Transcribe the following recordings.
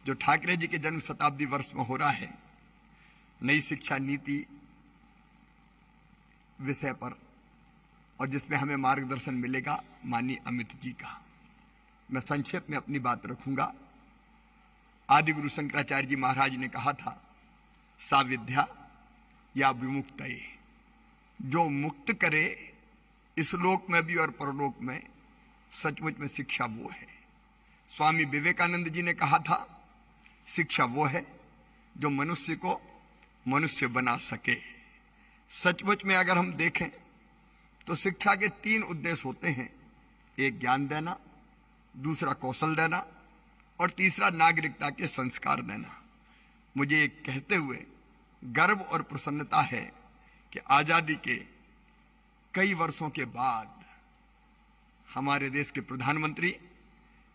जो ठाकरे जी के जन्म शताब्दी वर्ष में हो रहा है, नई शिक्षा नीति विषय पर, और जिसमें हमें मार्गदर्शन मिलेगा माननीय अमित जी का। मैं संक्षेप में अपनी बात रखूंगा। आदि गुरु शंकराचार्य जी महाराज ने कहा था, सा विद्या या विमुक्तये, जो मुक्त करे इस लोक में भी और परलोक में, सचमुच में शिक्षा वो है। स्वामी विवेकानंद जी ने कहा था, शिक्षा वो है जो मनुष्य को मनुष्य बना सके। सचमुच में अगर हम देखें तो शिक्षा के 3 उद्देश्य होते हैं। एक ज्ञान देना, दूसरा कौशल देना, और तीसरा नागरिकता के संस्कार देना। मुझे ये कहते हुए गर्व और प्रसन्नता है कि आजादी के कई वर्षों के बाद हमारे देश के प्रधानमंत्री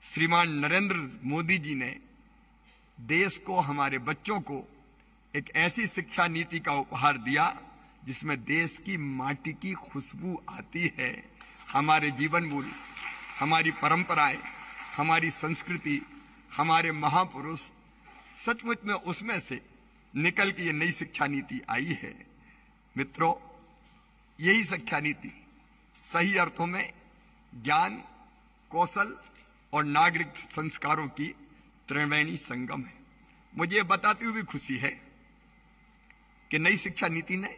श्रीमान नरेंद्र मोदी जी ने देश को, हमारे बच्चों को एक ऐसी शिक्षा नीति का उपहार दिया जिसमें देश की माटी की खुशबू आती है। हमारे जीवन मूल्य, हमारी परंपराएं, हमारी संस्कृति, हमारे महापुरुष, सचमुच में उसमें से निकल के ये नई शिक्षा नीति आई है। मित्रों, यही शिक्षा नीति सही अर्थों में ज्ञान, कौशल और नागरिक संस्कारों की त्रिवेणी संगम है। मुझे बताते हुए भी खुशी है कि नई शिक्षा नीति ने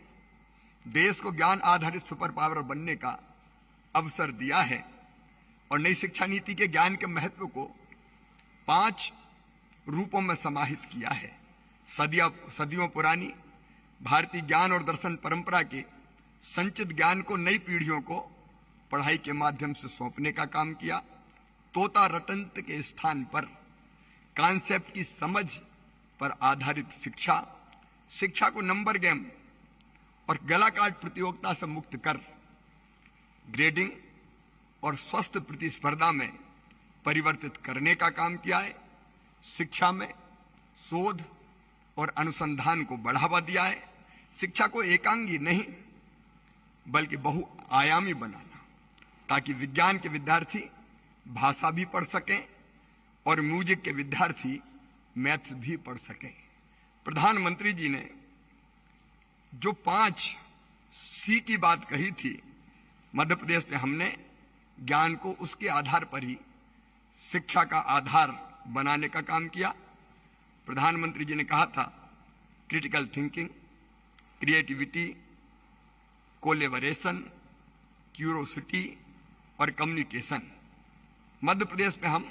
देश को ज्ञान आधारित सुपर पावर बनने का अवसर दिया है, और नई शिक्षा नीति के ज्ञान के महत्व को 5 रूपों में समाहित किया है। सदियों पुरानी भारतीय ज्ञान और दर्शन परंपरा के संचित ज्ञान को नई पीढ़ियों को पढ़ाई के माध्यम से सौंपने का काम किया। तोता रटंत के स्थान पर कॉन्सेप्ट की समझ पर आधारित शिक्षा, शिक्षा को नंबर गेम और गला काट प्रतियोगिता से मुक्त कर ग्रेडिंग और स्वस्थ प्रतिस्पर्धा में परिवर्तित करने का काम किया है। शिक्षा में शोध और अनुसंधान को बढ़ावा दिया है। शिक्षा को एकांगी नहीं बल्कि बहुआयामी बनाना, ताकि विज्ञान के विद्यार्थी भाषा भी पढ़ सकें और म्यूजिक के विद्यार्थी मैथ्स भी पढ़ सकें। प्रधानमंत्री जी ने जो 5 सी की बात कही थी, मध्य प्रदेश में हमने ज्ञान को उसके आधार पर ही शिक्षा का आधार बनाने का काम किया। प्रधानमंत्री जी ने कहा था, critical thinking, creativity, collaboration, curiosity और कम्युनिकेशन। मध्य प्रदेश में हम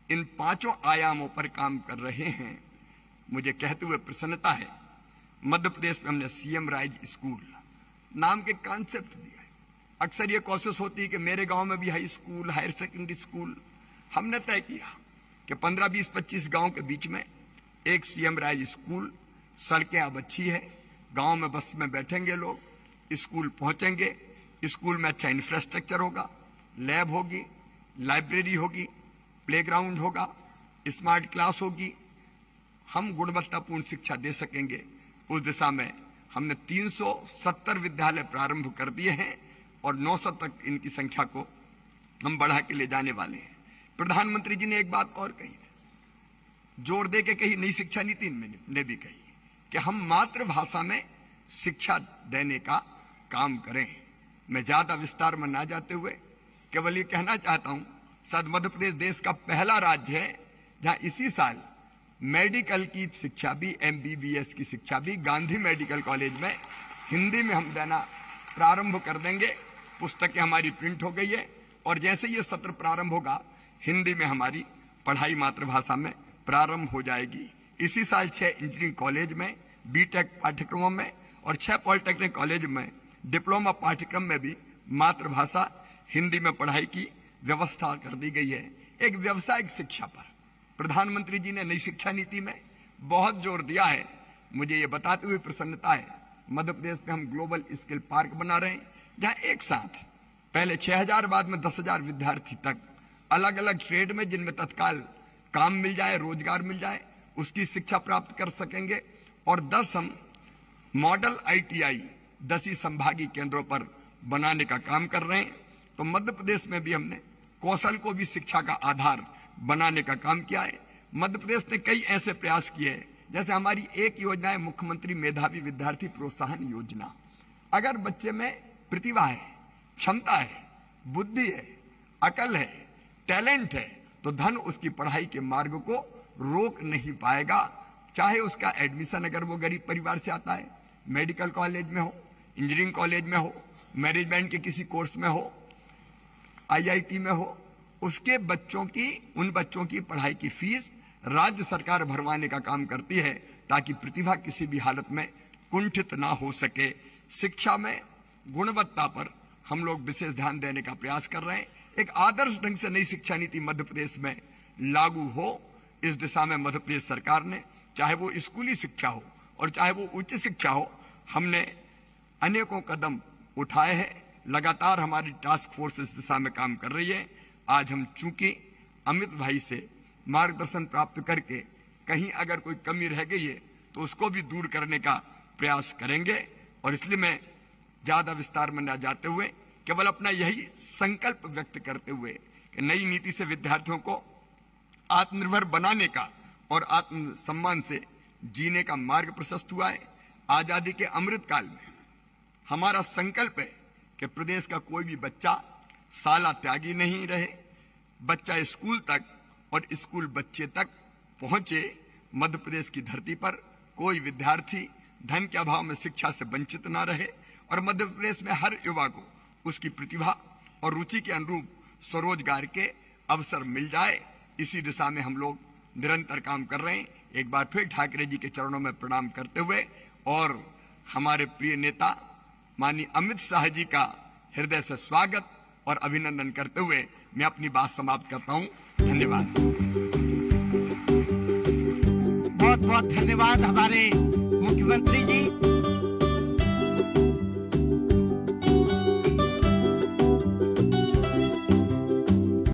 इन 5 आयामों पर काम कर रहे हैं। मुझे कहते हुए प्रसन्नता है, मध्य प्रदेश में हमने सीएम राइज स्कूल नाम के कॉन्सेप्ट दिया है। अक्सर ये कोशिश होती है कि मेरे गांव में भी high school, higher secondary school. हमने तय किया कि 15, 20, 25 गांव के बीच में एक सीएम राइज स्कूल। सड़कें अब अच्छी है, गांव में बस में बैठेंगे लोग, स्कूल पहुंचेंगे, स्कूल में अच्छा इंफ्रास्ट्रक्चर होगा, लैब होगी, लाइब्रेरी होगी, प्लेग्राउंड होगा, स्मार्ट क्लास होगी। हम गुणवत्तापूर्ण शिक्षा दे सकेंगे। उस दिशा में हमने 370 विद्यालय प्रारंभ कर दिए हैं और 900 तक इनकी संख्या को हम बढ़ा के ले जाने वाले हैं। प्रधानमंत्री जी ने एक बात और कही, जोर दे के कही, नई शिक्षा नीति ने भी कही कि हम मातृभाषा में शिक्षा देने का काम करें। मैं ज्यादा विस्तार में ना जाते हुए केवल ये कहना चाहता हूं, शायद मध्य प्रदेश देश का पहला राज्य है जहां इसी साल मेडिकल की शिक्षा भी, MBBS की शिक्षा भी गांधी मेडिकल कॉलेज में हिंदी में हम देना प्रारंभ कर देंगे। पुस्तकें हमारी प्रिंट हो गई है और जैसे ये सत्र प्रारंभ होगा, हिंदी में हमारी पढ़ाई मातृभाषा में प्रारंभ हो जाएगी। इसी साल 6 इंजीनियरिंग कॉलेज में BTech पाठ्यक्रमों में और 6 पॉलिटेक्निक कॉलेज में डिप्लोमा पाठ्यक्रम में भी मातृभाषा हिंदी में पढ़ाई की व्यवस्था कर दी गई है। एक व्यावसायिक शिक्षा पर प्रधानमंत्री जी ने नई शिक्षा नीति में बहुत जोर दिया है। मुझे ये बताते हुए प्रसन्नता है, मध्य प्रदेश में हम ग्लोबल स्किल पार्क बना रहे हैं, जहां एक साथ पहले 6000 बाद में 10,000 विद्यार्थी तक अलग अलग ट्रेड में, जिनमें तत्काल काम मिल जाए, रोजगार मिल जाए, उसकी शिक्षा प्राप्त कर सकेंगे। और 10 हम मॉडल ITI 10 संभागीय केंद्रों पर बनाने का काम कर रहे हैं। तो मध्य प्रदेश में भी हमने कौशल को भी शिक्षा का आधार बनाने का काम किया है। मध्य प्रदेश ने कई ऐसे प्रयास किए हैं, जैसे हमारी एक योजना है मुख्यमंत्री मेधावी विद्यार्थी प्रोत्साहन योजना। अगर बच्चे में प्रतिभा है, क्षमता है, बुद्धि है, अकल है, टैलेंट है, तो धन उसकी पढ़ाई के मार्ग को रोक नहीं पाएगा। चाहे उसका एडमिशन अगर वो गरीब परिवार से आता है, मेडिकल कॉलेज में हो, इंजीनियरिंग कॉलेज में हो, मैनेजमेंट के किसी कोर्स में हो, IIT में हो, उसके बच्चों की, उन बच्चों की पढ़ाई की फीस राज्य सरकार भरवाने का काम करती है, ताकि प्रतिभा किसी भी हालत में कुंठित ना हो सके। शिक्षा में गुणवत्ता पर हम लोग विशेष ध्यान देने का प्रयास कर रहे हैं। एक आदर्श ढंग से नई शिक्षा नीति मध्य प्रदेश में लागू हो, इस दिशा में मध्य प्रदेश सरकार ने, चाहे वो स्कूली शिक्षा हो और चाहे वो उच्च शिक्षा हो, हमने अनेकों कदम उठाए हैं। लगातार हमारी टास्क फोर्स इस दिशा में काम कर रही है। आज हम चूंकि अमित भाई से मार्गदर्शन प्राप्त करके कहीं अगर कोई कमी रह गई है तो उसको भी दूर करने का प्रयास करेंगे, और इसलिए मैं ज्यादा विस्तार में न जाते हुए केवल अपना यही संकल्प व्यक्त करते हुए कि नई नीति से विद्यार्थियों को आत्मनिर्भर बनाने का और आत्मसम्मान से जीने का मार्ग प्रशस्त हुआ है। आजादी के अमृत काल में हमारा संकल्प है कि प्रदेश का कोई भी बच्चा शाला त्यागी नहीं रहे, बच्चा स्कूल तक और स्कूल बच्चे तक पहुंचे। मध्य प्रदेश की धरती पर कोई विद्यार्थी धन के अभाव में शिक्षा से वंचित ना रहे, और मध्य प्रदेश में हर युवा को उसकी प्रतिभा और रुचि के अनुरूप स्वरोजगार के अवसर मिल जाए। इसी दिशा में हम लोग निरंतर काम कर रहे हैं। एक बार फिर ठाकरे जी के चरणों में प्रणाम करते हुए और हमारे प्रिय नेता माननीय अमित शाह जी का हृदय से स्वागत और अभिनंदन करते हुए मैं अपनी बात समाप्त करता हूं। धन्यवाद। बहुत बहुत धन्यवाद हमारे मुख्यमंत्री जी।